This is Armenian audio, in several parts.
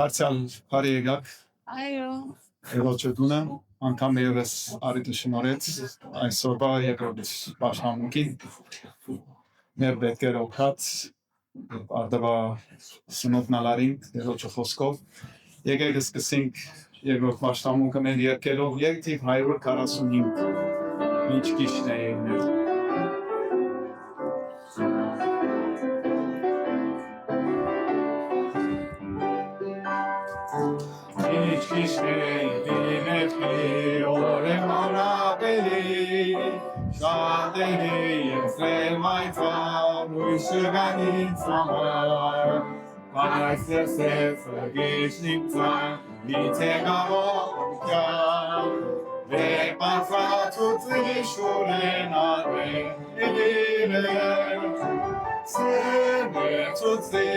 Դարձյալ բարի եկաք։ Այո։ Եղոջությունը անգամ ևս արիտը շնորհեց այսօրվա երկրորդ պաշտամունքին մեր պետքեր օգած արդավա սնոտնալարինք եղոջը խոսքով եկեք սկսենք երկրորդ պաշտամունքը մեր երկերով երկթիվ 145 ինչ կիշն է եղնել Շատերի եսել մայթան ույշգանից համար Այս եսել գիշնիցան լիցեգավոր կյան Վեպասացուցի շուրեն արմեն էգիրել Սերվեցուցի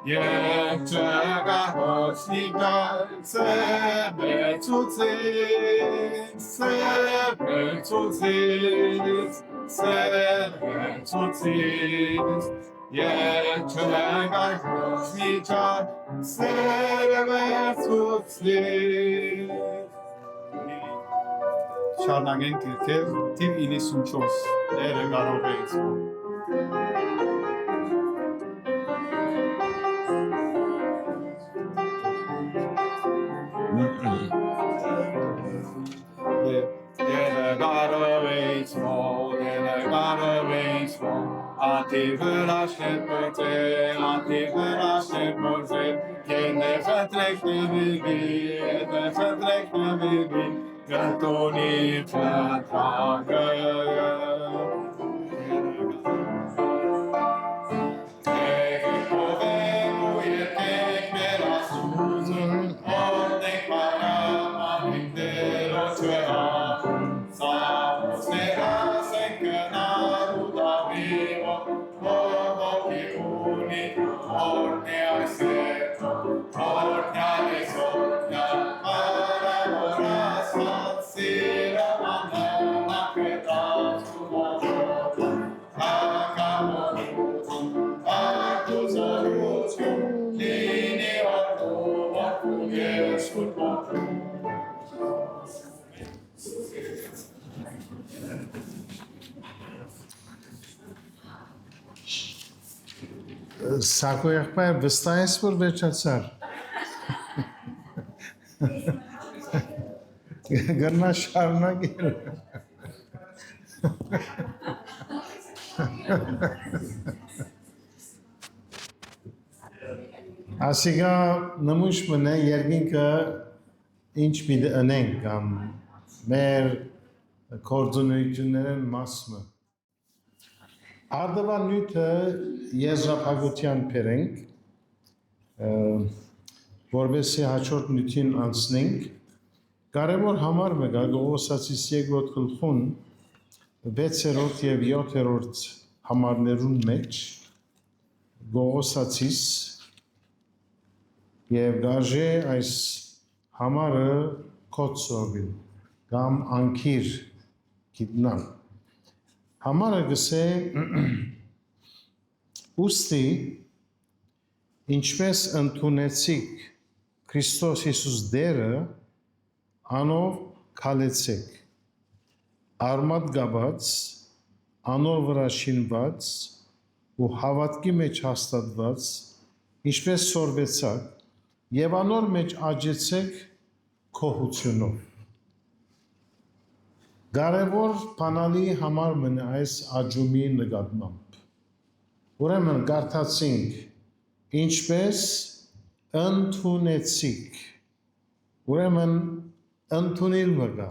Եվ չգահոցնիկա Սերվեցուցի Եվ չգահոցնիկա Սերվեցուցի Շարնագենք երկև թիվ 94 դերը կարող էից Անտիվր աշեպրծել, կենը խտրեք նվիրվի, կրտոնի չաթագը Սակո եղբայր վստահ ես, որ վերջացար։ Գնա շարունակել։ Ասիկա նմուշ մնե երկինքը ինչ պիտի ընենք կամ մեր կորձունություններն մասմը։ Արդավա նյութը եզրափակության պերենք, որվեսի հաչորդ նյութին անցնենք, կարևոր համար մգա գողոսացիս երկրորդ գլխուն 6-րդ և 7-րդ համարներուն մեջ գողոսացիս և գաժե այս համարը կոծովին կամ անկիր գիտնան։ Համարը գսե ուստի ինչպես ընդունեցիք Քրիստոս Հիսուս դերը անով քալեցեք արմատ գաբած անոր վրա շինված ու հավատքի մեջ հաստատված ինչպես սորվեցաք եւ անոր մեջ աճեցեք քոհությունով Կարևոր բանալի համար մնա այս աճումի նկատմամբ Ուրեմն կարդացինք ինչպես ընդունեցիք Ուրեմն ընդունել մգա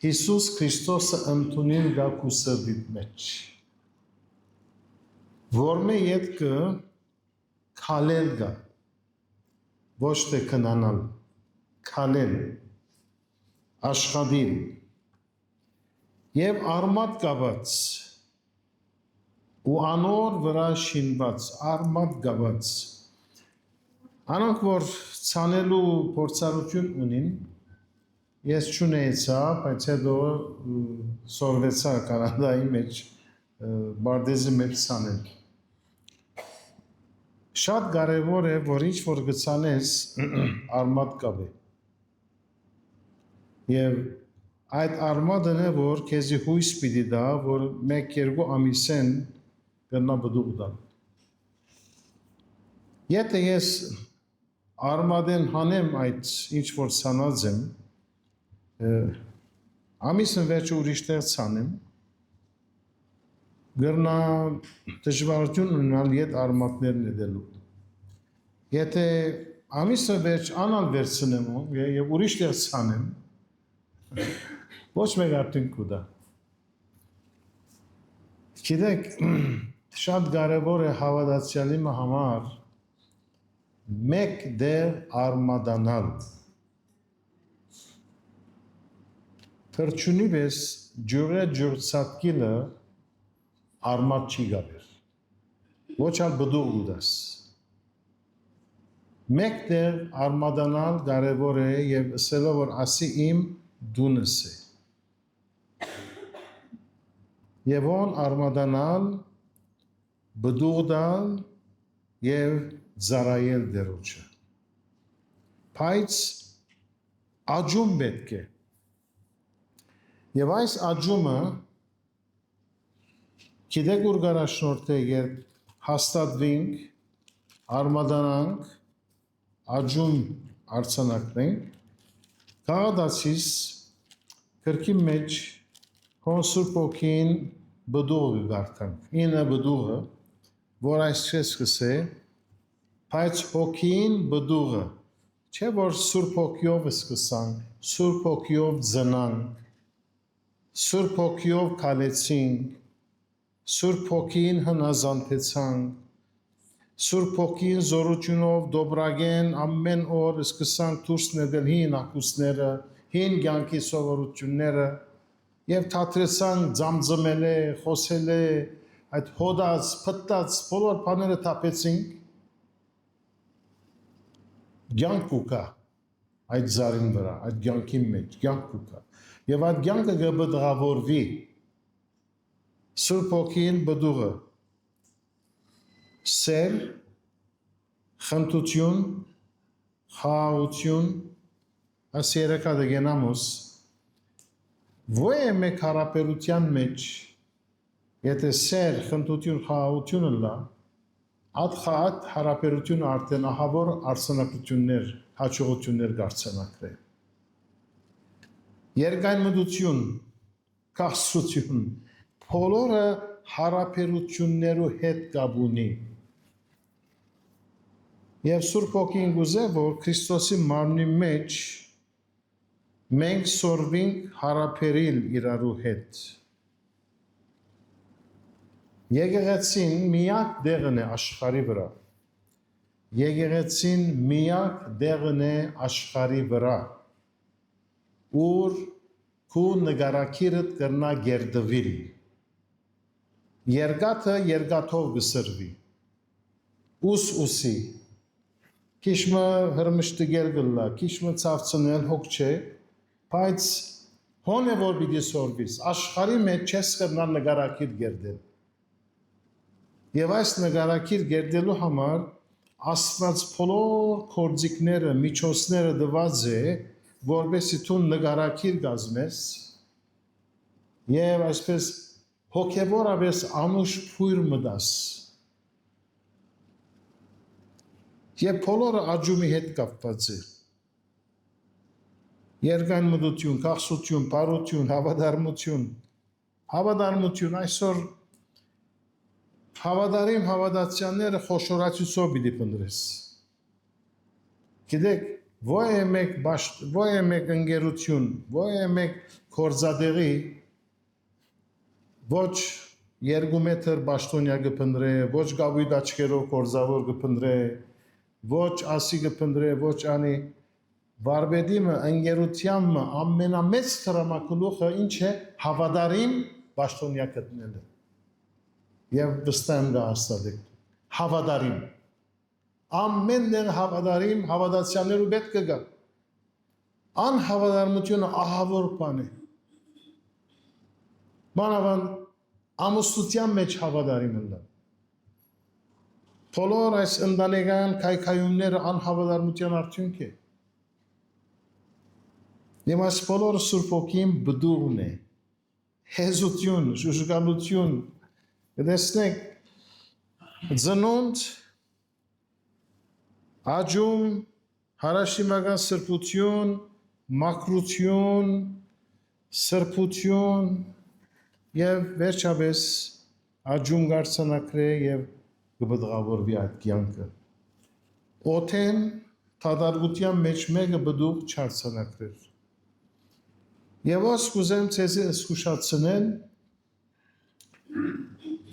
Հիսուս Քրիստոսը ընդունել գա քու սրտիդ մեջ Որմե ետքը քալել գա ոչ թե քնանալ քալել աշխատել եւ արմատ կապած ու անոր վրա շինված արմատ կապած անոնք որ ցանելու փորձառություն ունին ես չունեցա բայց հետո սորվեցա Կանադայի մեջ բարդեզի մեջ ցանել շատ կարևոր է որ ինչ որ գցանես արմատ կապե եւ այդ արմատն է որ քեզի հույս պիտի դա որ 1-2 ամիսեն կնա բդուղ դա եթե ես արմատեն հանեմ այդ ինչ որ ցանած եմ ամիսն վերջ ուրիշ տեղ ցանեմ գրնա դժվարություն ունենալ իդ արմատներն դելու եթե ամիսը վերջ անալ վերցնեմ եւ ուրիշ տեղ ցանեմ ոչ մեկ արդյունք կուտա գիտեք շատ կարևոր է հավատացյալի համար մեկ դեր արմատանալ թրջունի պես ջուրե ջուրցատկիլը արմատ չի գաբեր ոչ ալ բդուղ ուդաս մեկ դեր արմատանալ կարևոր է եւ ասելով որ ասի իմ դունս է եւ on արմատանալ բդուղ դալ եւ զարայել դերոջը բայց աջում պետք է եւ այս աջումը գիտեք ուր գարաշնորհ երբ հաստատվենք արմատանանք աջում արցանակնենք Կաղադացիս կրկի մեջ հոնսուր պոքին բդուղը գարտանք, ինը բդուղը, որ այսպես կսե, բայց հոգին բդուղը, չէ որ սուրբ հոգիով սկսանք, սուրբ հոգիով ձնանք, սուրբ հոգիով կալեցինք, սուրբ հոգին հնազանդեցանք, Սուրբ հոգին զորությունով դոբրագեն ամեն օր սկսանք դուրս ներել հին ակուսները, հին կյանքի սովորությունները եւ թատրեցանք ձամձմելը, խոսելը, այդ հոդած, փտած բոլոր բաները թափեցինք կյանք ուկա այդ զարին վրա, այդ կյանքի մեջ կյանք ուկա եւ այդ կյանքը կբդղավորվի Սուրբ հոգին բդուղը Սեր, խնդություն, խաղաղություն, այս երեքա գենամոս, ոյ է մեկ հարապերության մեջ, եթե սեր, խնդություն, խաղաղությունը լա, այդ հարապերությունը արդեն ահավոր արցանակություններ, հաճողություններ գարցանակրե։ Երկայն մտություն, կաղսություն, բոլորը հարապերություններու հետ կապ ունի։ Եվ Սուրբ Հոգին գուզե, որ Քրիստոսի մարմնի մեջ մենք սորվենք հարապերիլ իրարու հետ։ Եկեղեցին միակ դեղն է աշխարի վրա։ Եկեղեցին միակ դեղն է աշխարի վրա։ Ուր քու նգարակիրդ կրնա գերդվիլ։ Երգաթը երգաթով գսրվի։ Ուսի։ Քիշմը հրմշտգել գլա, քիշմը ցավցնել հոգ չէ, բայց հոն է որ պիտի սորվիս, աշխարի մեջ չես կրնա նգարակիր գերդել։ Եվ այս նգարակիր գերդելու համար Աստված բոլոր կորձիկները, միջոցները դված է, որպեսզի դու նգարակիր կազմես եւ այսպես հոգեվորապես անուշ փույր մտաս։ Եվ բոլորը աջումի հետ կապված է։ Երկայն մտություն, կաղսություն, բարություն, հավատարմություն, այսօր հավատարիմ հավատացյալները խոշորացուցով պիտի պնդրես։ Գիտեք, ոյ է մեկ ընկերություն, ոյ է մեկ կորձադեղի, ոչ 2 մետր բաշտոնյա կպնդրե, ոչ գավույտ աչկերով կորձավոր կպնդրե, ոչ ասի կպնդրե, ոչ անի, վարպետիմը, ընկերությամը ամենամեծ տրամակլուխը ինչ է հավատարիմ պաշտոնյա գտնելը։ Եվ վստահ եմ դա հաստատեք։ Հավատարիմ։ Ամենն հավատարիմ հավատացյալներու պետք է գա։ Անհավատարմությունը ահավոր բան է։ Մանավանդ ամուսնության մեջ հավատարիմ ըլլա։ Բոլոր այս ընտանեկան քայքայումները անհավատարմության արդյունք է։ Եվ այս բոլորը Սուրբ Հոգին բդուղն է, հեզություն, շուշկալություն, կտեսնեք, ծնունդ, աճում, հարաշիմական սրբություն, մաքրություն, սրբություն և վերջապես աճում գարցանակրե և կբդղավորվի այդ կյանքը։ Օթեն թադարգության մեջ մեկը բդուղ չարցանակրեր։ Եվ ոս կուզեմ ձեզի զգուշացնել,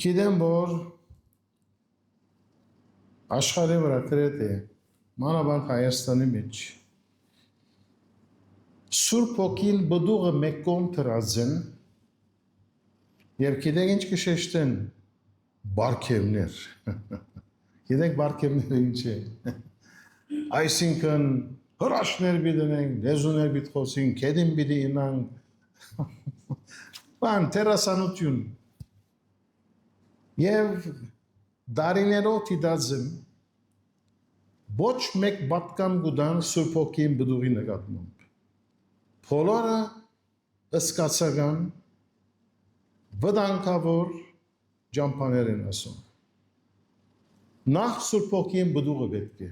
գիտեմ, որ աշխարհի վրա գրեթե է, մանավանդ Հայաստանի մեջ, Սուրբ Հոգին բդուղը մեկ կողմ դրած են, և գիտեք ինչ կշեշտեն, բարգևներ։ Գիտեք բարգևները ինչ է։ Այսինքն հրաշներ պիտենենք, լեզուներ պիտի խոսենք, քեդին պիտի ինանք, բան տերասանություն։ Եվ դարիներով դիտած եմ, ոչ մեկ պատկան գուդան Սուրբ Հոգին բդուղի նկատմամբ։ Բոլորը ըսկացական, վտանգավոր ջամփաներ են ասում։ Նախ Սուրբ Հոգին բդուղը պետք է։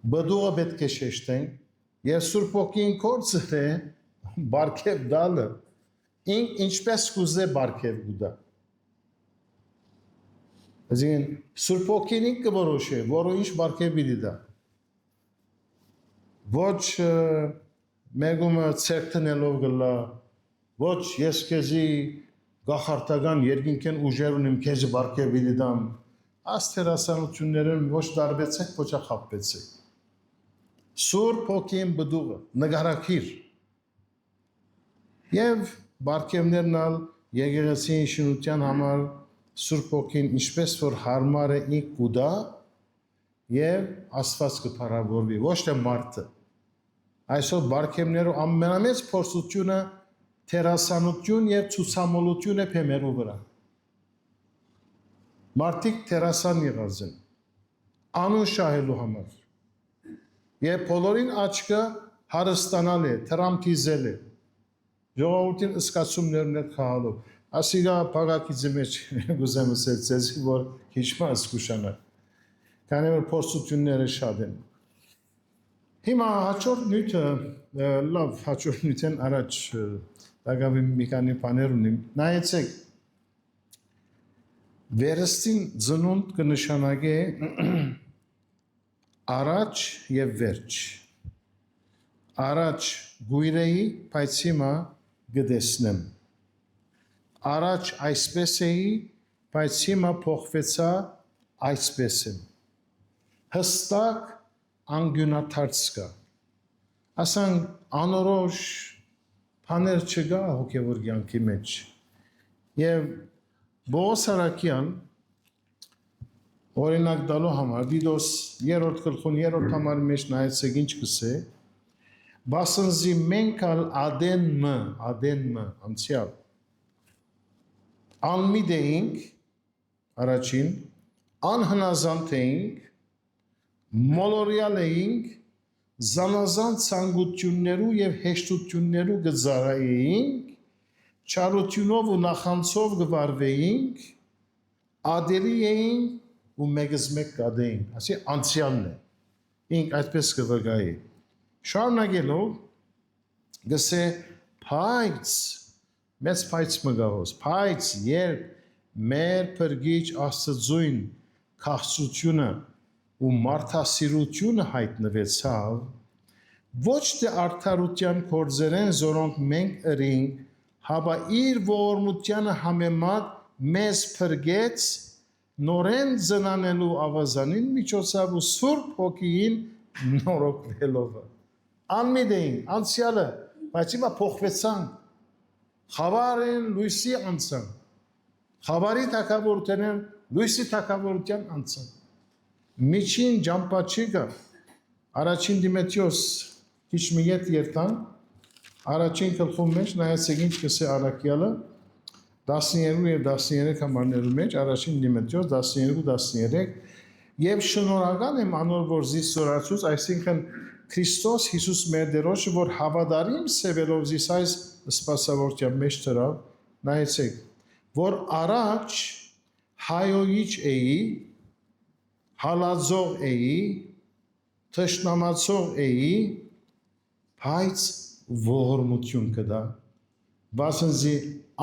Բդուղը պետք է շեշտենք եւ Սուրբ Հոգին կորցր է բարգև դալը ինչպես կուզե բարգև գուտա։ Այսինքն Սուրբ Հոգին ինքը որոշ է, որը ինչ բարգև պիտի տա։ Ոչ մեկումը ցերկ տնելով գլա, ոչ ես քեզի գախարտական երկինքեն ուժեր ունեմ քեզի բարգև պիտի տամ։ Աստերասանություններն ոչ դարբեցեք, ոչ խապեցեք։ Սուրբ Հոգին բդուղը նկարակիր եւ բարգևներն ալ եկեղեցին շինության համար Սուրբ Հոգին ինչպես որ հարմար է ինք կուտա եւ Աստված կփառավորվի ոչ թե մարդը այսօր բարգևներու ամենամեծ փորձությունը թերասանություն եւ ցուցամոլություն է փեմերու վրա մարդիկ թերասան եղած են անուն շահելու համար եւ բոլորին աչքը հարստանալ է տրամթիզել է ժողովրդին ըսկացումներն է խաղալով ասիգա փաղակիցի մեջ գուզեմ ասել ցեզի որ քիչ մաս կուշանա քանի որ փորձությունները շատ են հիմա հաջորդ նյութը լավ հաջորդ նյութեն առաջ դակավի մի քանի բաներ ունիմ նայեցեք վերստին ծնունդ կնշանակե առաջ եւ վերջ առաջ գույրեի բայց հիմա գտեսնեմ առաջ այսպես էի բայց հիմա փոխվեցա այսպես եմ հստակ անգյունաթարց կա ասանք անորոշ բաներ չկա հոգևոր կյանքի մեջ եւ Բողոս Արաքյան օրինակ տալու համար Դիդոս 3-րդ գլխուն 3-րդ համարի մեջ նայեցեք ինչ կսե Բասնզի մենք ալ ադենմը անցյալ անմիտ էինք առաջին անհնազանդ էինք մոլորյալ էինք զանազան ցանկություններու եւ հեշտություններու գծարայեինք չարությունով ու նախանցով գվարվեինք ադելի էինք ու մեգս մեկ կադեինք ասի անցյալն է ինք այդպես կվգայի շարունակելով գսե փայծ մեծ փայծ մգահոս փայծ երբ մեր փրկիչ Աստծույն քաղցրությունը ու մարդասիրությունը հայտնվեցավ ոչ թե արդարության կորձերեն զորոնք մենք ըրինք հապա իր ողորմությանը համեմատ մեզ փրկեց նորեն ծնանելու ավազանին միջոցով ու Սուրբ Հոգին նորոգվելով։ Անմիտ էին, անցյալը, բայց հիմա փոխվեցան, խավարեն լույսի անցան, խավարի թագավորությունն լույսի թագավորության անցան։ Միջին ջամպաչիկը, առաջին Դիմետրիոս քիչ մի ետ երթան, առաջին գլխում մեջ նայեցեք ինչ կսե առաքյալը 12 եւ 13 համարներու մեջ առաջին Դիմետրիոս 12-13 եւ շնորհական եմ անոր որ զիսորացուց, այսինքն Քրիստոս Հիսուս մեր Տերոջը որ հավատարիմ սևելով զիս այս սպասավորության մեջ դրավ, նայեցեք, որ առաջ հայոյիչ էի, հալածող էի, թշնամացող էի, բայց ողորմություն կդա, վասնզի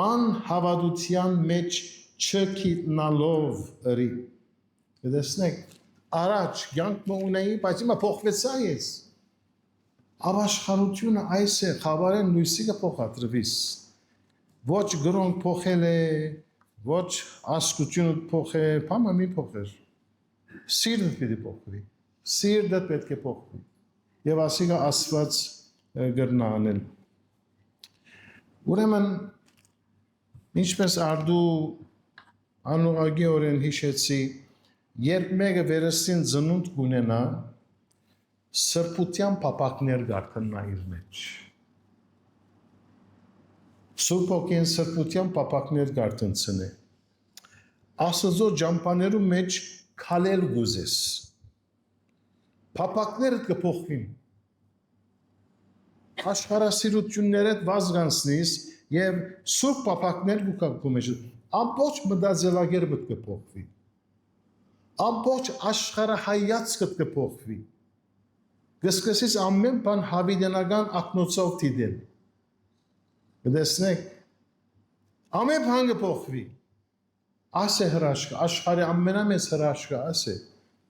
անհավատության մեջ չգիտնալով ըրի։ Գտեսնեք, առաջ կյանք ունեի, բայց հիմա փոխվեցա ես։ Ապաշխարությունը այս է, խավարեն լույսի կփոխադրվիս։ Ոչ գրոնք փոխել է, ոչ ասկությունը փոխել, բամը մի փոխեր։ Սիրտը պետք է փոխվի։ Սիրտը պետք է փոխվի։ Եվ ասիկա Աստված գրնա անել։ Ուրեմն ինչպես արդու անուղագիորեն հիշեցի, երբ մեկը վերստին ծնունդ կունենա, սրբության պապակներ գարտնա իր մեջ։ Սուրբ ոգին սրբության պապակներ գարտնցնե։ Աստծո ջամփաներու մեջ քալել գուզես։ Պապակները կփոխվին։ Աշխարհասիրություններդ վազգանցնիս եւ սուրբ պապակներ կուկապու մեջ։ Ամբողջ մտածելակերպը կփոխվի։ Ամբողջ աշխարհայացքը կփոխվի։ Գսկսից ամեն բան հավիտենական ակնոցով դիտել։ Գտեսնեք, ամեն բան կփոխվի։ Ասե հրաշքը, աշխարհի ամենամեծ հրաշքը ասե,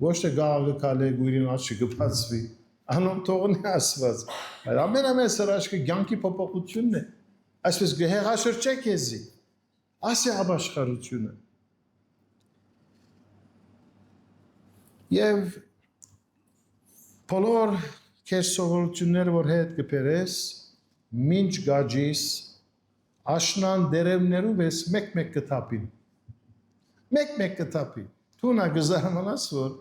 ոչ թե գաղը կալե գույրին աչքի կբացվի, անոն թողնի Աստված, այլ ամենամեծ հրաշքը կյանքի փոփոխությունն է, այսպես գհեղաշրջեք եզի, ասե ապաշխարությունը։ Եվ բոլոր քեզ սովորությունները, որ հետ կբերես, մինչ գաջիս, աշնան դերևներով ես մեկ-մեկ կթապին։ Մեկ-մեկ կթապի։ Թունա գզարմանաս, որ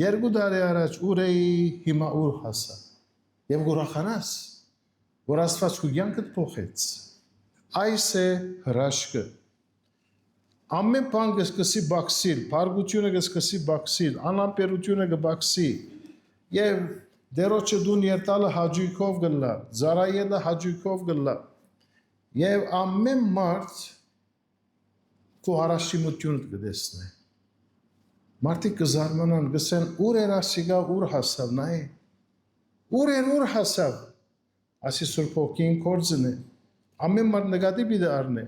2 տարի առաջ ուր էի, հիմա ուր հասա։ Եվ գուրախանաս, որ Աստված քո կյանքդ փոխեց։ Այս է հրաշքը։ Ամեն բան կսկսի բացիլ, բարգությունը կսկսի բացիլ, անապերությունը կբացի։ Եվ դերոջը դուն երտալը հաջույքով գլա, զարայելը հաջույքով գլա։ Եվ ամեն մարդ քո հարաշիմությունը կդեսնի։ Մարդիկ կզարմանան, կսեն ուր էր ասիգա, ուր հասավ, նայ։ Ուր հասավ։ Ասի Սուրբ Ոգին կորձն է։ Ամեն մարդ նկատի պիտի առնի։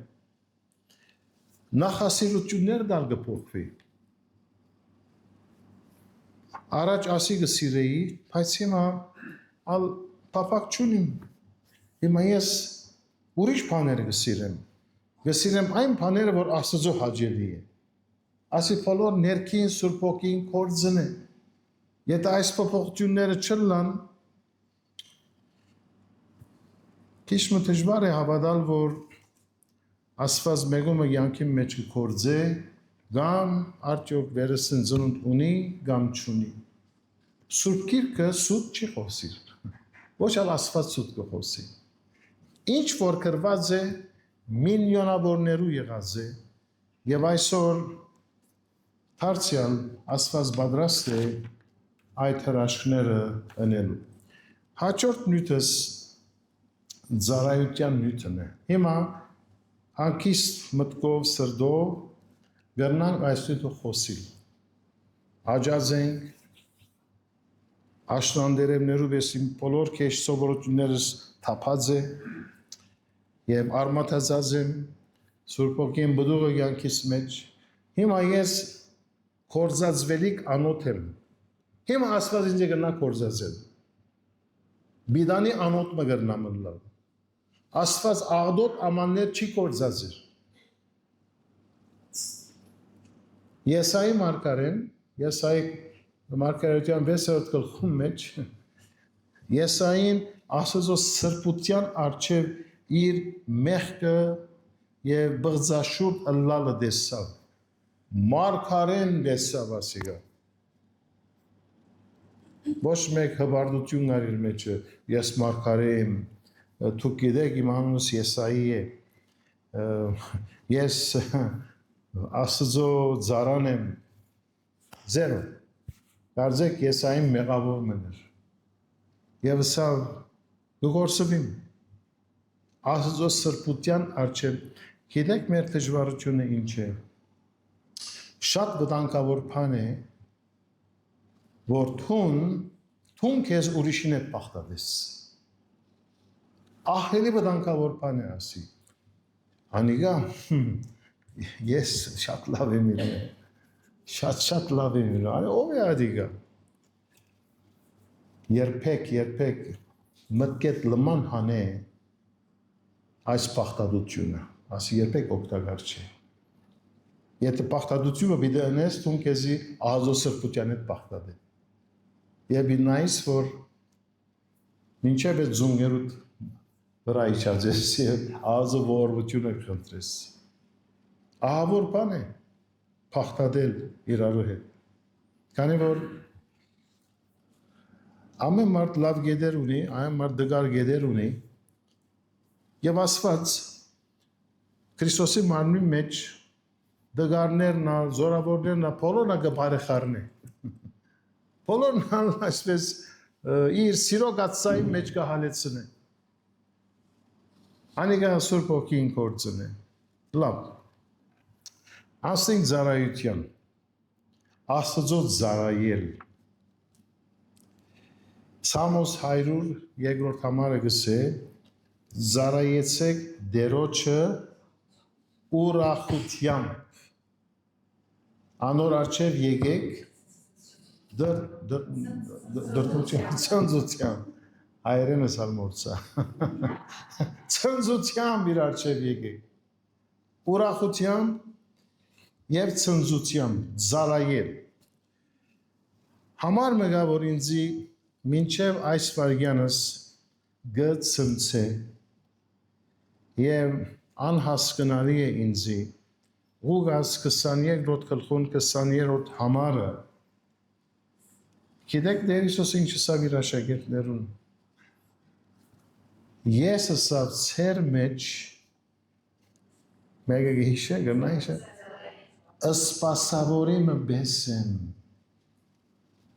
Նախասիրություններ դալ կփոխվի։ Առաջ ասի կսիրեի, բայց հիմա ալ պապակ չունիմ։ Հիմա ես ուրիշ բաներ կսիրեմ։ Կսիրեմ այն բաները, որ Աստծո հաճելի է։ Ասի բոլոր ներքին Սուրբ Ոգին կորձն է։ Եթե այս փոփոխությունները չլան, քիչ մը դժվար է հավատալ, որ Աստված մեկումը կյանքի մեջ կորձե, կամ արդյոք վերստին ծնունդ ունի, կամ չունի։ Սուրբ Գիրքը սուտ չի խոսիր։ Ոչ ալ Աստված սուտ կխոսի։ Ինչ որ գրված է, միլիոնավորներու եղած է, եւ այսօր դարձյալ Աստված պատրաստ է այդ հրաշքները ընելու։ Հաջորդ նյութս ծառայության նյութն է։ Հիմա հանգիստ մտքով սրդով գտնանք այս նյութը խոսիլ։ Հաջած ենք աշնանդերևներով ես իմ բոլոր քեշ սովորություններս թափած է եւ արմատացած եմ Սուրբ Ոգին բդուղը կյանքիս մեջ։ Հիմա ես կորզածվելիք անոթ եմ։ Հիմա Աստված ինձ կգնա կորզածել։ Բիդանի անոթ մը կգնա մնալ։ Աստված աղդոտ ամաններ չի կորզածել։ Եսայի մարգարեն, Եսայի Մարգարեության 6-րդ գլխում մեջ Եսային Աստծո սրբության արչև իր մեղքը եւ բղձաշուտ ըլլալը դեսավ։ Մարգարեն դեսավ ասիգա։ Ոչ մեկ հբարդություն կար իր մեջը, ես մարգարե եմ, դուք գիտեք իմ անունս Եսայի է, ես Աստծո ծառան եմ, զերո, կարծեք Եսային մեղավոր մներ, և սա գորսվիմ, Աստծո սրբության արջև, գիտեք մեր դժվարությունը ինչ է, շատ վտանգավոր բան է, որ թուն քեզ ուրիշին հետ պախտավես, ահելի վտանգավոր բան է ասի, անիգա, ես շատ լավ եմ իրեն, շատ լավ եմ իրեն, ով է ադիգա, երբեք մտքետ լման հանե այս պախտադությունը, ասի երբեք օգտակար չէ, եթե պախտադությունը բիդե ընես, թուն քեզի Աստծո սրբության հետ պախտադե, եւ նայես, որ մինչև այդ զունգերուտ վրա իջած եւ Աստծո ողորմությունը խնդրես, ահավոր բան է պախտադել իրարու հետ, քանի որ ամեն մարդ լավ գեդեր ունի, ամեն մարդ դգար գեդեր ունի, եւ ասված Քրիստոսի մարմնի մեջ դգարներն, զորավորներն, բոլորն գբարեխարն է, բոլորն այսպես իր սիրո գացային մեջ կհալեցն է, անիգա Սուրբ Հոգին գործն է, լավ, ասենք ծառայության, Աստծո ծառայել, Սամոս 100 երկրորդ համարը գսե, ծառայեցեք դերոջը ուրախությամբ, անոր արջև եկեք ծնծությամբ, հայերենս ալմորցա, ծնծությամբ իր արջև եկեք, ուրախությամբ և ծնծությամբ, ծառայել, համար մգա, որ ինձի մինչև այս վարգյանս գծնցե և անհասկնալի է ինձի, ուղղած 23-րդ գլխուն 23-րդ համարը, գիտեք Տեր Հիսուսը ինչ ասավ իր աշակերտներուն, ես ասավ ձեր մեջ, մեկը գհիշե, գնայիշե, սպասավորի մը բես եմ,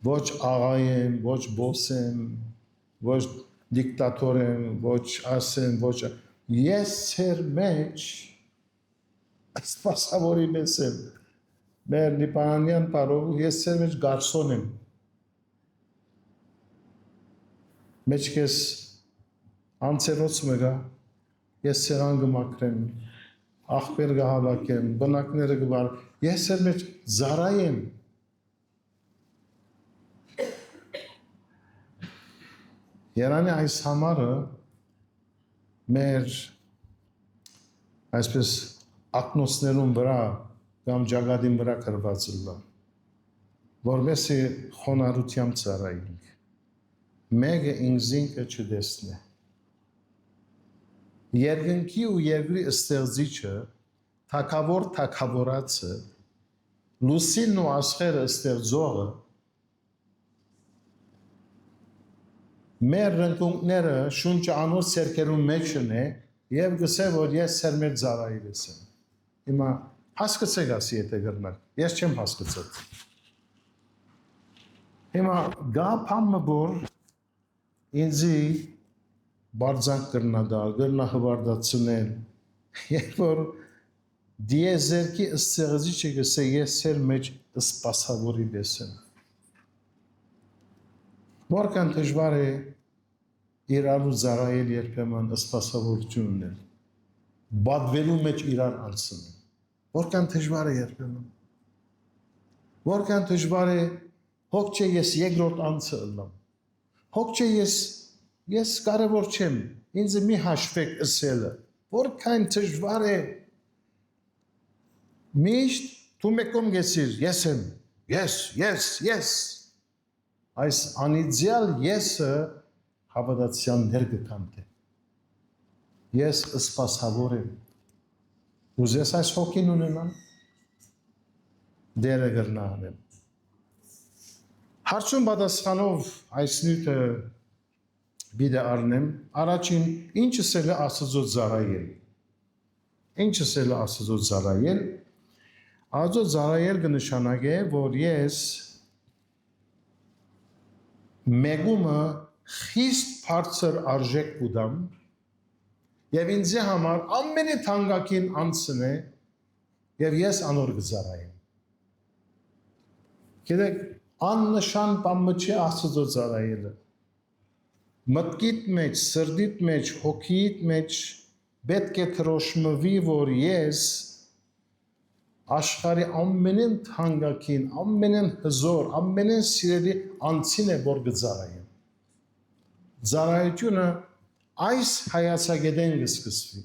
ոչ աղա եմ, ոչ բոս եմ, ոչ դիկտատոր եմ, ոչ աս եմ, ոչ ես ձեր մեջ սպասավորի մեզ եմ, մեր լիպանանյան պարով ես ձեր մեջ գարսոն եմ, մեջ կես անցերոց մգա, ես սեղան գմակրեմ, աղբեր գհավակեմ, բնակները գվար, ես ձեր մեջ զարայ եմ, Երանի այս համարը մեր այսպես ակնոցներուն վրա կամ ջագադին վրա կրված լա, որովհետեւ խոնարհությամբ ծառայենք, մեկը ինքզինքը չդեսնե, երկնքի ու երկրի ստեղծիչը, թագավորացը, լուսինն ու աշխարհը ստեղծողը մեր ռնկունքները շունչը անոր սերքերուն մեջն է և գսե, որ ես սեր մեր ծառայիլս եմ։ Հիմա հասկացեք ասի եթե գրնակ, ես չեմ հասկացած։ Հիմա գա պամը որ ինձի բարձանք կրնադալ, գրնա հվարդացնել, երբ որ դիեզերքի ստեղծիչը գսե, ես սեր մեջ սպասավորի բես եմ։ Որքան դժվար է իրարու ծառայել երբեմն սպասավորություն ունել, բադվելու մեջ իրար անցնել, որքան դժվար է երբեմն, որքան դժվար է հոգ չէ ես երկրորդ անցը ըլլամ, հոգ չէ ես կարևոր չեմ, ինձ մի հաշվեք ըսելը, որքան դժվար է, միշտ դու մեկում գեցիր, ես եմ, ես, այս անիդեալ եսը հավատացյան ներգտամ թե։ Ես սպասավոր եմ։ Ուզես այս հոգին ունենամ, դերը գրնահանեմ։ Հարցում պատասխանով այս նյութը բիդը առնեմ, առաջին ինչս էլ է Աստծո ծառայել։ Ինչս էլ է Աստծո ծառայել։ Աստծո ծառայել կնշանակե, որ ես մեգումը խիստ բարձր արժեք կուտամ եւ ինձ համար ամենի թանկագին անձն է եւ ես անոր կծառայեմ։ Գիտեք, աննշան բան չի Աստծո ծառայելը։ Մտքիդ մեջ, սրտիդ մեջ, հոգիդ մեջ պետք է թրոշմվի, որ ես աշխարհի ամենին թանկագին, ամենին հզոր, ամենին սիրելի անձին է որ կծառայեմ։ Ծառայությունը այս հայացակետեն կսկսվի։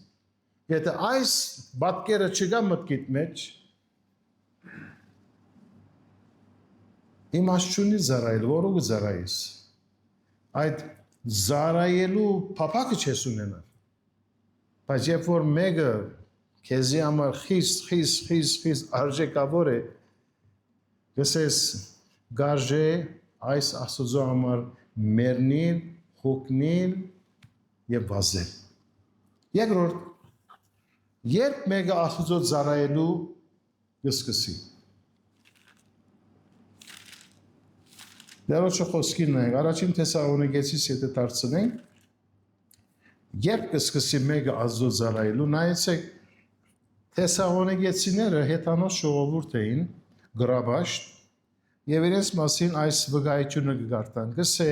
Եթե այս պատկերը չկա մտքիդ մեջ, իմաստ չունի ծառայել, որու կծառայես։ Այդ ծառայելու փափակը չես ունենալ։ Բայց երբ որ մեկը քեզի համար խիստ արժեքավոր է, գսես գարժե այս Աստծո համար մեռնել, հոգնել եւ վազել։ Երկրորդ, երբ մեկը Աստծո ծառայելու կսկսի։ Դերոջը խոսքին նայենք, առաջին Թեսաղոնիկեցիս եթե դարձնենք, երբ կսկսի մեկը Աստծո ծառայելու, նայեցեք Թեսաղոնիկեցիները հետանոց ժողովուրդ էին, գրաբաշտ, եւ իրենց մասին այս վկայությունը կգարտան։ Գսե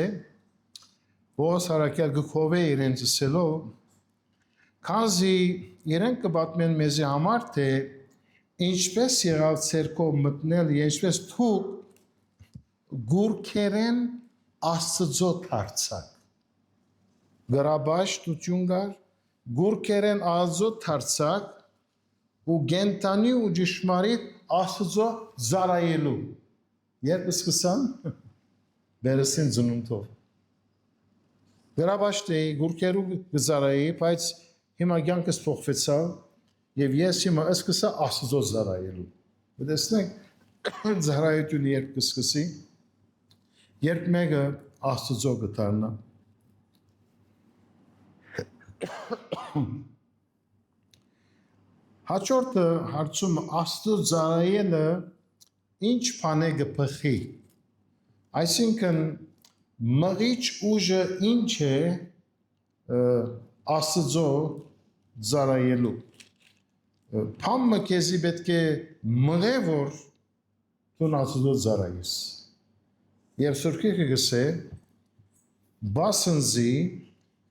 Պողոս առաքյալ գքովե իրենց ասելով, քանզի իրենք կպատմեն մեզի համար, թե ինչպես եղավ ցերկով մտնել, ինչպես թուք գուրքերեն Աստծո դարձակ։ Գրաբաշտություն կար, գուրքերեն Աստծո դարձակ ու գենտանի ու ճշմարիտ Աստծո ծառայելու։ Երբ սկսան վերսին ծնունդով։ Գրաբաշտի գուրքերու ծառայի, բայց հիմա կյանքս փոխվեցավ եւ ես հիմա սկսա Աստծո ծառայելու։ Տեսնեք ծառայությունը երբ կսկսի, երբ մեկը Աստծո կդառնա։ Հաջորդը հարցումը Աստծո ծառայելը ինչ բան է կփխի։ Այսինքն մղիչ ուժը ինչ է Աստծո ծառայելու։ Փամը քեզի պետք է մղե որ դու Աստծո ծառայես։ Եվ Սուրբը գսե բասնզի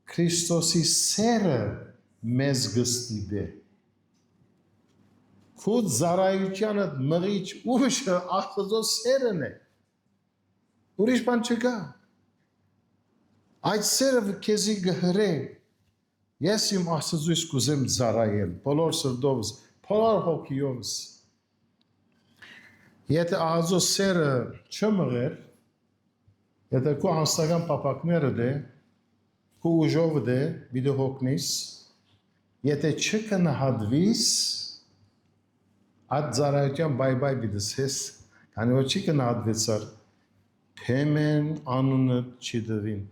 Քրիստոսի սերը մեզ գստիբե։ Քո ծառայությանը մղիչ ուժը Աստծո սերն է։ Ուրիշ բան չկա։ Այդ սերը քեզի գհրե։ Ես իմ Աստծուց կուզեմ ծառայել, բոլոր սրտովս, բոլոր հոգիովս։ Եթե Աստծո սերը չմղեր, եթե քո անձնական պապակները դե, քո ուժով դե, բիդո հոգնիս, եթե չկնահատվիս, այդ ծառայության բայ-բայ բիդսես, քանի որ չի կնահատվեցար, թեմեն անունը չի դվին։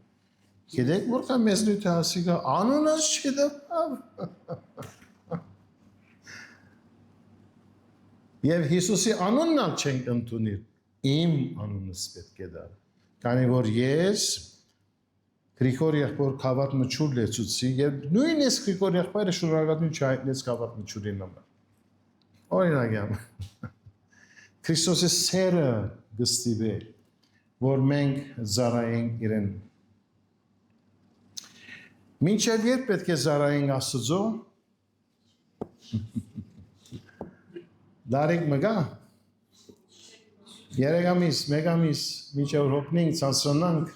Գիտեք որքան մեզ նույնը հասիկա, անունս չի դվավ։ Եվ Հիսուսի անունն ալ չենք ընդունիր, իմ անունս պետք է դա։ Քանի որ ես Գրիգոր եղբոր Քավառ Մչուր լեցուցի եւ նույնիսկ Գրիգոր եղբայրը շնորհակալություն չհայտնեց Քավառ Մչուրի համար։ Օրինակ եմ։ Քրիստոսի սերը գստիվե, որ մենք ծառայենք իրեն։ Մինչև երբ պետք է ծառայենք Աստծո։ Դարիք մգա։ Երեգամիս, մեգամիս, մինչև հոգնենք, ցանցրանանք։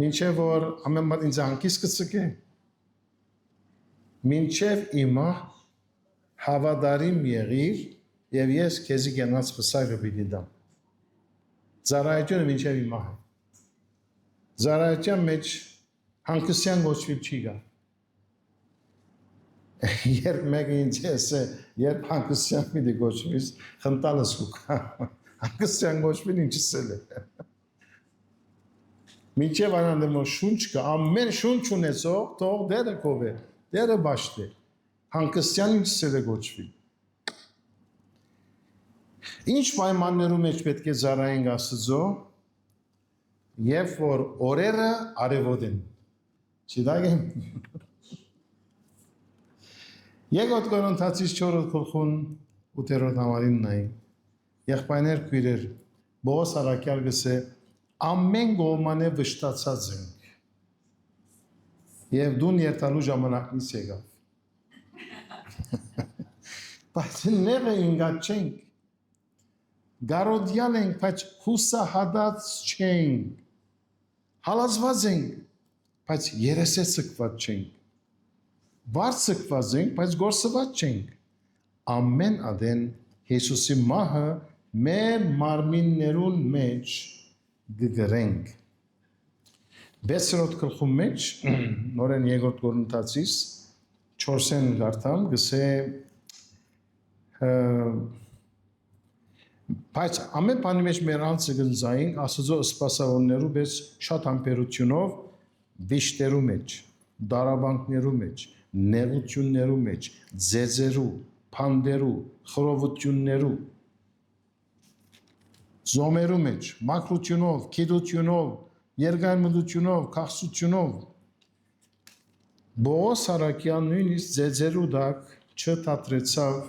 Մինչև որ ամեն բան ինձ հանկիս կծկե։ Մինչև իմա հավատարիմ եղիր եւ ես քեզի գնաց վսակը պիտի դամ։ Ծառայությունը մինչև հիմա է։ Ծառայության մեջ հանգստյան գոչվել չի գա։ Երբ մեկը ինձ է, երբ հանգստյան մի գոչվից, խնդալս կուկա։ Հանգստյան գոչվել ինչս էլ է։ Մինչև անանդեմ շունչ կա, ամեն շունչ ունեցող, թող դերը կով է, դերը բաշտ է։ Հանգստյան ինչս էլ է գոչվել։ Ինչ պայմաններում մեջ պետք է ծառայենք Աստծո, երբ որ օրերը արևոտ են։ Չդագեմ։ Եկոտ Կորինթացիս 4 գլխուն 8-րդ համարին նայ։ Եղբայրներ քույրեր, Պողոս առաքյալ գսե ամեն գոմանե վշտացած ենք։ Եվ դուն երթալու ժամանակից եկավ։ Բայց նեղը ինգած չենք։ Գարոդյալ ենք, բայց հուսահատած չենք։ Հալածված ենք, բայց երեսե ցկված չենք։ Վար ցկված ենք, բայց գործված չենք։ Ամեն ադեն Հիսուսի մահը մեր մարմիններուն մեջ գգրենք։ 6-րդ գլխում մեջ նորեն երկրորդ Կորինթացիս 4-ն գարտամ գսե բայց ամեն բանի մեջ մեր անձը գնզային Աստծո սպասավորներու պես շատ համբերությունով վիշտերու մեջ, դարաբանքներու մեջ, նեղություններու մեջ, ձեզերու, փանդերու, խռովություններու, զոմերու մեջ, մաքրությունով, քիդությունով, երկայնմտությունով, քաղցությունով Պողոս առաքյալն նույնիսկ ձեզերու դակ չթատրեցավ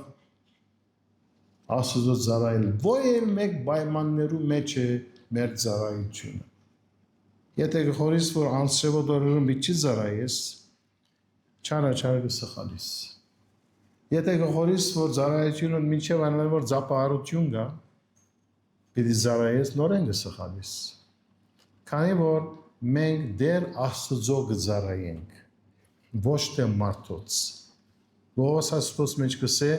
Աստծո ծառայել, ո՞ր մեկ պայմաններու մեջ է մեր ծառայությունը։ Եթե գխորից որ անսրևոդորերում բիչի ծառայես, չարաչար կսխալիս։ Եթե գխորից որ ծառայությունը մինչև անալ որ ծապահարություն կա, պիտի ծառայես նորեն կսխալիս։ Քանի որ մենք դեր Աստծո կծառայենք, ոչ թե մարդոց։ Ողոս Աստծոս մեջ կսե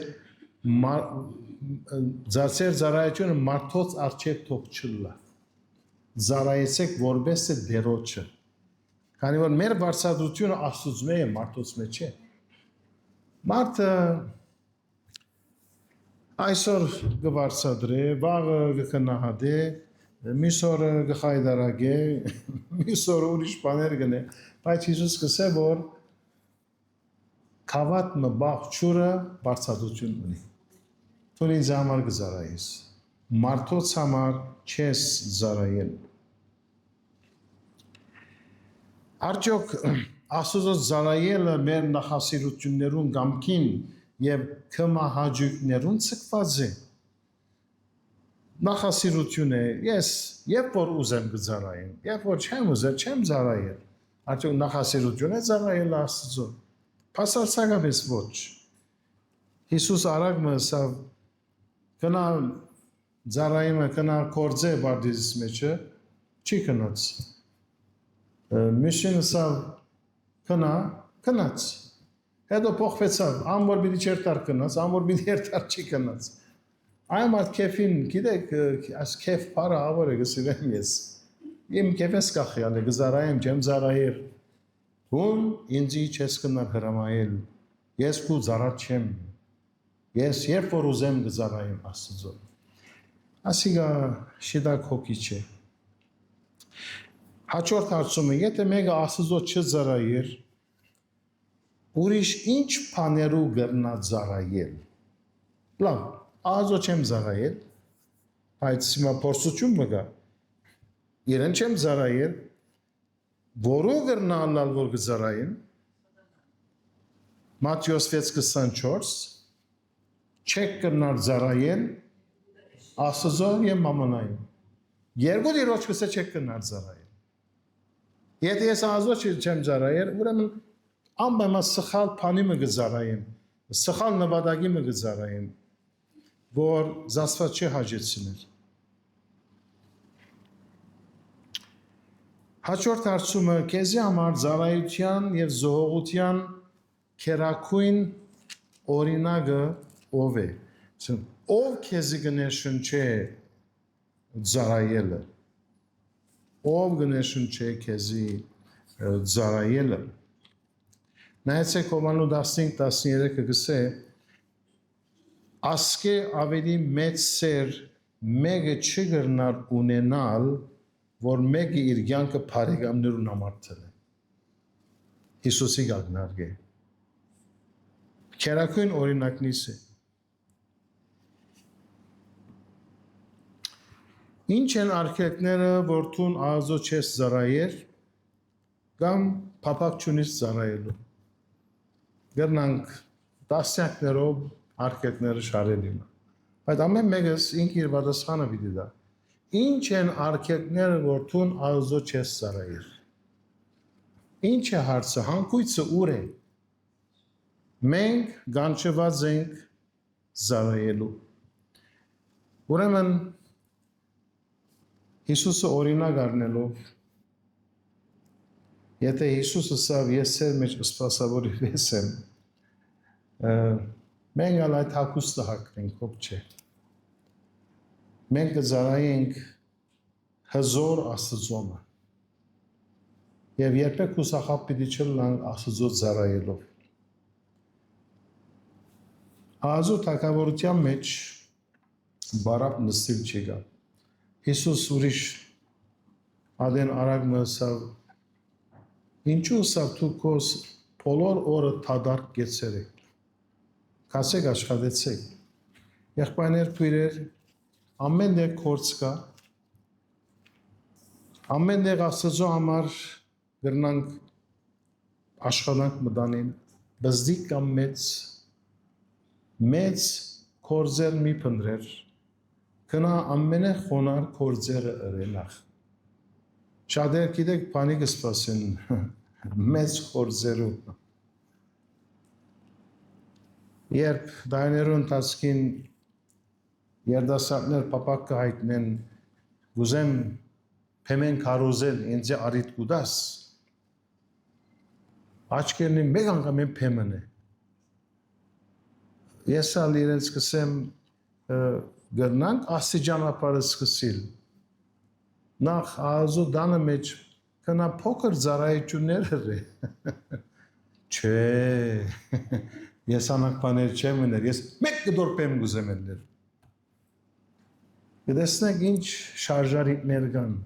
Ձարցեր ծառայությունը մարդոց արչև թող չլա։ Ծառայեցեք որպես է դերոջը։ Քանի որ մեր վարչադրությունը Աստծո է, մարդոց մեջ է։ Մարդը այսօր կվարչադրե, վաղը կքնահատե, մյուս օրը կխայդարագե, մյուս օրը ուրիշ բաներ կնե, բայց Հիսուս կսե որ քավատնը բաղ-չուրը վարչադրություն ունի։ Թուն ինձ համար կզարայես, մարդոց համար չես զարայել։ Արդյոք Աստծո զարայելը մեր նախասիրություններուն գամքին և կմահաջույքներուն ցկված է։ Նախասիրություն է, ես երբ որ ուզեմ կզարայեմ, երբ որ չեմ ուզել, չեմ զարայել։ Արդյոք նախասիրություն է զարայել Աստծո։ Փաստացակապես ոչ։ Հիսուս արագ մսավ կնա ծառայիմը կնա կորձե բարդիզիս մեջը չի կնաց։ Միշին սավ կնաց։ Հետո փոխվեցավ, ամոր պիտի չերտար կնաց, ամոր պիտի երտար չի կնաց։ Այմ արդ քեֆին, գիտեք, այս քեֆ պարը ավոր է գսիրեմ ես։ Իմ քեֆես կախյալ է, գզարայեմ, չեմ զարայել։ Հուն ինձի չես կնար հրամայել, ես կու զարատ չեմ։ Ես երբ որ ուզեմ կզարայեմ Աստծո։ Ասիգա շիդակ հոգի չէ։ Հաջորդ հարցումը, եթե մեկը Աստծո չզարայեր, ուրիշ ինչ բաներու կրնա զարայել։ Լավ, Աստծո չեմ զարայել, բայց հիմա փորձություն մգա։ Իրեն չեմ զարայել, որու կրնա ալալ որ կզարայեմ։ Մատթեոս 6:24 չեք կրնար զարայել Աստծո և մամոնային։ Երկու դիրոջ կսե չեք կրնար զարայել։ Եթե ես Աստծո չեմ զարայել, ուրեմն անպայման սխալ բանի մը կզարայեմ, սխալ նպատակի մը կզարայեմ, որ Աստված չի հաջեցնել։ Հաջորդ հարցումը քեզի համար զարայության և զոհողության քերակույն օրինակը ով է։ Ով քեզի կներշնչե ծարայելը։ Ով գնեշնչե քեզի ծարայելը։ Նայեցեք Հովանու 15-13-ը գսե ասկե ավելի մեծ սեր մեկը չգրնար ունենալ, որ մեկը իր կյանքը բարեկամներուն համար թել է։ Հիսուսի գագնարգե։ Քերակույն օրինակնից է։ Ինչ են արգելքները, որ թուն Աստծո չես ծառայեր, կամ փափակ չունիս ծառայելու։ Գերնանք տասնյակներով արգելքները շարել իմ։ Բայց ամեն մեկս ինքը իր պատասխանը պիտի տա։ Ինչ են արգելքները, որ թուն Աստծո չես ծառայեր։ Ինչ է հարցը, հանգույցը ուր է։ Մենք գանչված ենք ծառայելու։ Ուրեմն Հիսուսը օրինակ առնելով, եթե Հիսուսը սավ ես սեր մեջ սպասավորիվես եմ, մենք ալ այդ հակուստը հակրենք, հոպ չէ։ Մենք կծառայենք հզոր Աստծոմը և երբեք ուսախապ պիտի չլանք Աստծո ծառայելով։ Աստծո թագավորության մեջ բարապ նստիլ չի գա։ Հիսուս ուրիշ ադեն արագ մսավ, ինչու սավ թու կոս բոլոր օրը թադարկ գեցերեք, կասեք աշխատեցեք, եղբայրներ փույրեր, ամեն դեղ կորց կա, ամեն դեղ Աստծո համար գրնանք աշխատանք մտանին, բզդիկ կամ մեծ կորձեր մի պնդրեր, կնա ամենը խոնար կորձերը ըրենախ։ Շատեր գիտեք բանի կսպասեն մեծ կորձերով։ Երբ դայներու ընթացքին երդասարդներ պապակ կհայտնեն, գուզեմ փեմեն կարոզել ինձ արիտ կուդաս, աչքերնի մեկ անգամ են փեմն է։ Ես ալ իրենց կսեմ գրնանք աստիճանապարը սկսիլ։ Նախ Աստծո դանը մեջ կնա փոքր ծառայություններ է։ Չէ, ես անակ բաներ չեմ ուներ, ես մեկ կդոր պեմ գուզեմ էլներ։ Գտեսնեք ինչ շարժարիտներ կան։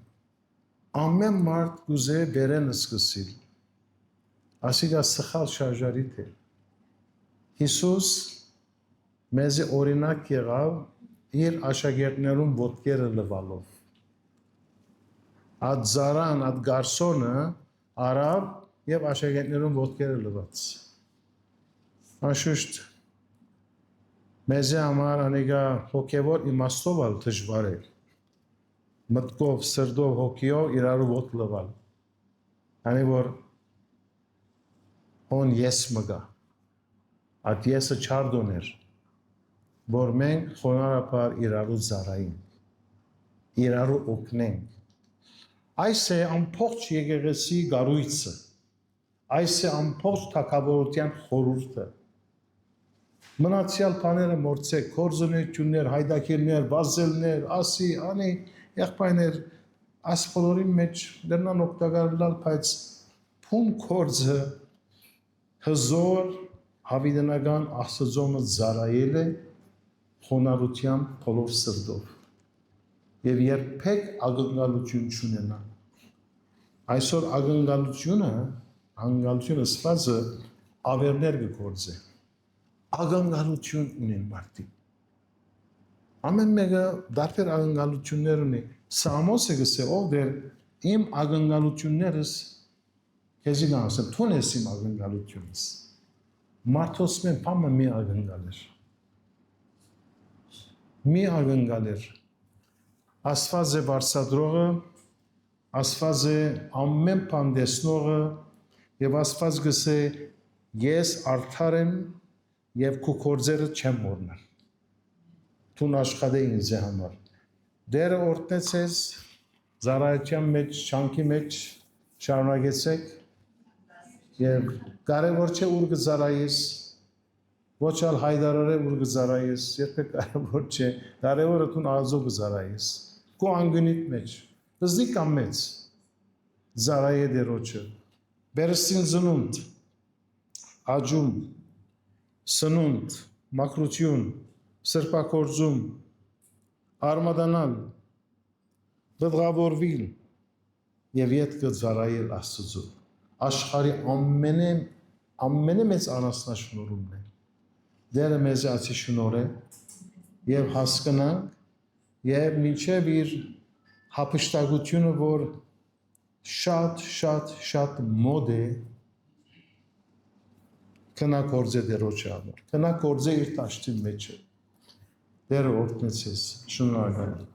Ամեն մարդ գուզե բերեն սկսիլ։ Ասիկա սխալ շարժարիտ է։ Հիսուս մեզի օրինակ եղավ իր աշակերտներուն ոտքերը լվալով։ Այդ զարան, այդ գարսոնը արավ և աշակերտներուն ոտքերը լված։ Անշուշտ մեզի համար անիկա հոգևոր իմաստով ալ դժվար է։ Մտքով, սրտով, հոգիով իրարու ոտք լվալ։ Անի որ հոն ես մգա։ Այդ եսը չարդոն էր, որ մենք խոնարհաբար իրարու ծառայենք, իրարու օգնենք։ Այս է ամբողջ եկեղեցի գառույցը, այս է ամբողջ թագավորության խորհուրդը։ Մնացյալ բաները մորցեք, կորձունություններ, հայդակիրներ, վազելներ, ասի, անի, եղբայրներ, այս բոլորի մեջ դեռնան օգտակարել, բայց փուն կորձը հզոր հավիտենական Աստծոմը ծառայել է խոնարհությամբ բոլոր սրտով եւ երբեք ակնկալություն չունենա։ Այսօր ակնկալությունը սվածը ավերներ կգործե։ Ակնկալություն ունեն մարդիկ։ Ամեն մեկը դարբեր ակնկալություններ ունի։ Սամոսը գսե ով դեր իմ ակնկալություններս քեզի գանասեմ, թուն ես իմ ակնկալությունս։ Մարդոս մեն պամը մի ակնկալեր։ Մի ակնկալեր։ Աստված է վարսադրողը, Աստված է ամեն բան տեսնողը եւ Աստված գսե ես արդար եմ եւ քո գործերը չեմ մոռնալ։ Դու աշխատե ինձ համար։ Դերը օրտնեցես ծառայության մեջ, շանքի մեջ շարունակեցեք եւ կարևոր չէ ուր կծառայես, ոչ ալ հայդարարե ուր կծառայես, երբեք կարևոր չէ, կարևորը դու Աստծո կծառայես։ քո անգնիտ մեջ բզդի կամ մեծ զարայե դերոջը բերստին զնունդ աջում սնունդ մակրություն սրբակորձում արմադանալ բդղավորվիլ եւ յետքը զարայել Աստծո աշխարհի ամենե մեծ անասնաշնորհումն է դերը մեզ ացի շնորհ է եւ հասկանանք եւ մինչեւ իր հապշտակությունը որ շատ մոդ է կնակորձե դերոջը համար կնակորձե իր տաշտի մեջ է դերը օրտնեցես շնորհակալ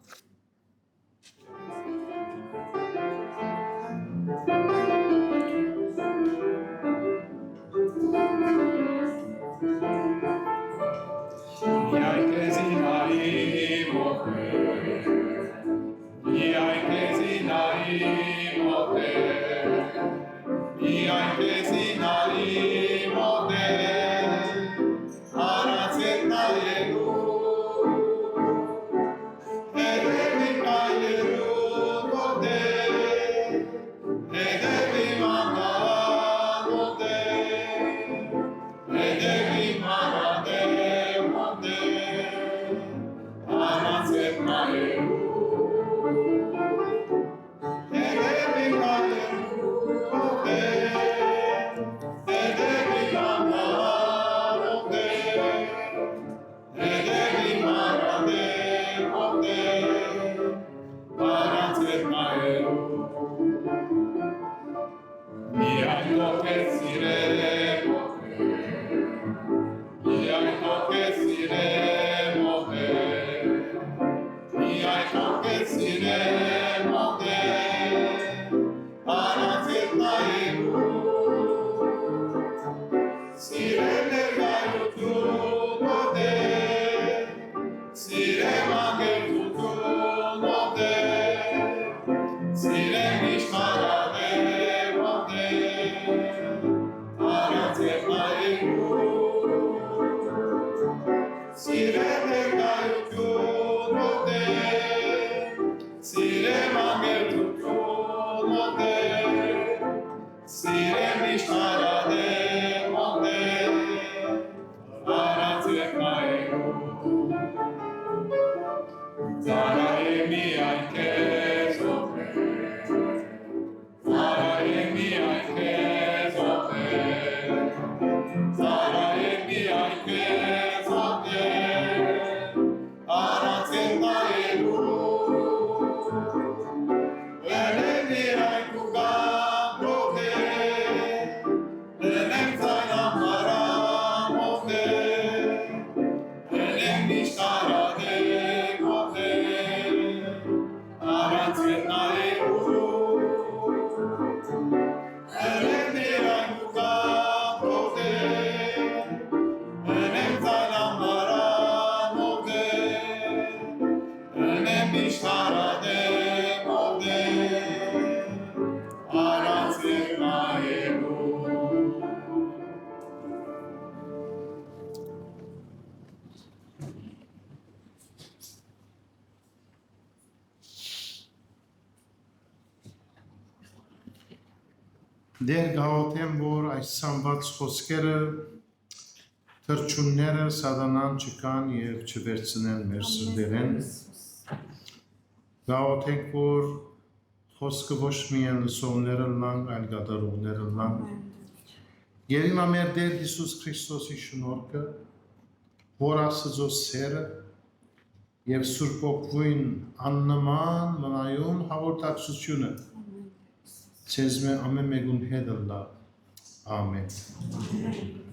Դեր գաղութեմ, որ այս սամված խոսքերը թրջունները սատանան չկան և չվերցնեն մեր սրդերեն գաղութենք, որ խոսքը ոչ միայն լսողները լան, այլ գադարողները լան և հիմա մեր Տեր Հիսուս Քրիստոսի շնորհքը, որ Աստծո սերը և Սուրբ Օգնույն աննման մնայուն հաղորդակցությունը Ցեզ մե ամեն մեկուն հետ լա Ամեն